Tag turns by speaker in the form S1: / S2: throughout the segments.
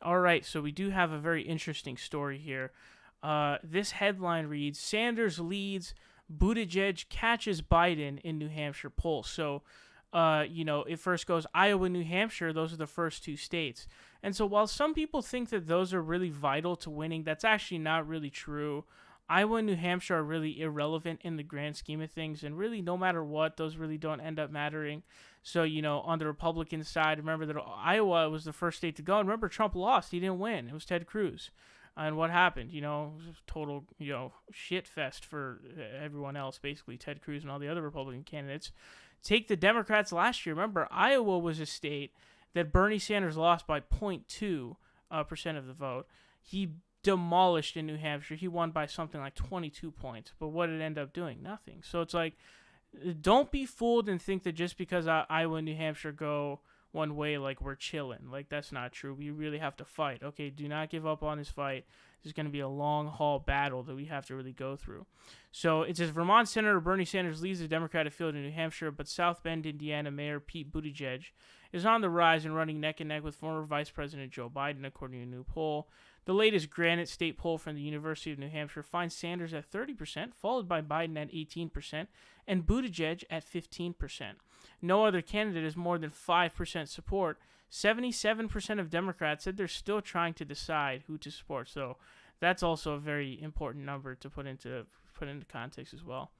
S1: All right, so we do have a very interesting story here. This headline reads: Sanders leads, Buttigieg catches Biden in New Hampshire poll. So, it first goes Iowa, New Hampshire. Those are the first two states. And so, while some people think that those are really vital to winning, that's actually not really true. Iowa and New Hampshire are really irrelevant in the grand scheme of things, and really, no matter what, those really don't end up mattering. So, on the Republican side, remember that Iowa was the first state to go. And remember, Trump lost. He didn't win. It was Ted Cruz. And what happened? It was a total, shit fest for everyone else, basically, Ted Cruz and all the other Republican candidates. Take the Democrats last year. Remember, Iowa was a state that Bernie Sanders lost by 0.2% of the vote. He demolished in New Hampshire. He won by something like 22 points. But what did it end up doing? Nothing. So it's like, don't be fooled and think that just because Iowa and New Hampshire go one way, like we're chilling. Like, that's not true. We really have to fight. Okay, do not give up on this fight. This is going to be a long haul battle that we have to really go through. So it says Vermont Senator Bernie Sanders leads the Democratic field in New Hampshire, but South Bend, Indiana Mayor Pete Buttigieg is on the rise and running neck and neck with former Vice President Joe Biden, according to a new poll. The latest Granite State poll from the University of New Hampshire finds Sanders at 30%, followed by Biden at 18%, and Buttigieg at 15%. No other candidate has more than 5% support. 77% of Democrats said they're still trying to decide who to support. So that's also a very important number to put into context as well.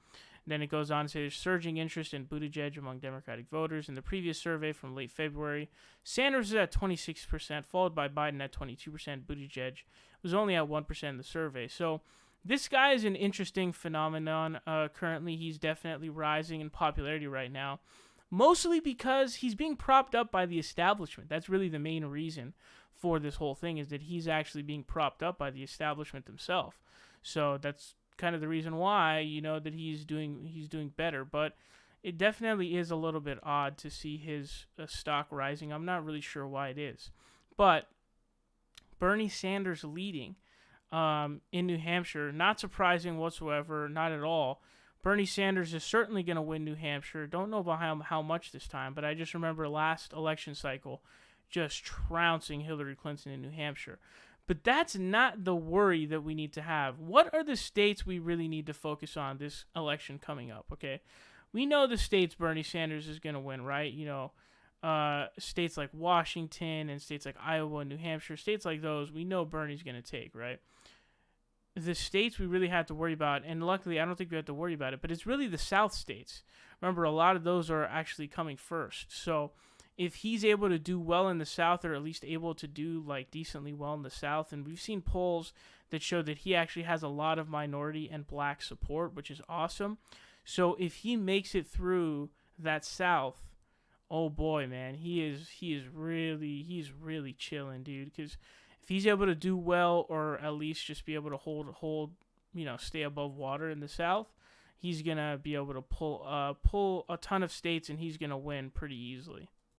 S1: Then it goes on to say there's surging interest in Buttigieg among Democratic voters. In the previous survey from late February, Sanders is at 26%, followed by Biden at 22%. Buttigieg was only at 1% in the survey. So this guy is an interesting phenomenon. Currently, he's definitely rising in popularity right now, mostly because he's being propped up by the establishment. That's really the main reason for this whole thing, is that he's actually being propped up by the establishment himself. So that's kind of the reason why, that he's doing better. But it definitely is a little bit odd to see his stock rising. I'm not really sure why it is. But Bernie Sanders leading in New Hampshire, not surprising whatsoever, not at all. Bernie Sanders is certainly going to win New Hampshire. Don't know about how much this time, but I just remember last election cycle just trouncing Hillary Clinton in New Hampshire. But that's not the worry that we need to have. What are the states we really need to focus on this election coming up, okay? We know the states Bernie Sanders is going to win, right? States like Washington and states like Iowa and New Hampshire, states like those, we know Bernie's going to take, right? The states we really have to worry about, and luckily I don't think we have to worry about it, but it's really the South states. Remember, a lot of those are actually coming first. So if he's able to do well in the South, or at least able to do like decently well in the South, and we've seen polls that show that he actually has a lot of minority and black support, which is awesome. So if he makes it through that South, oh boy, man, he's really chilling, dude. Because if he's able to do well, or at least just be able to hold, stay above water in the South, he's gonna be able to pull a ton of states, and he's gonna win pretty easily.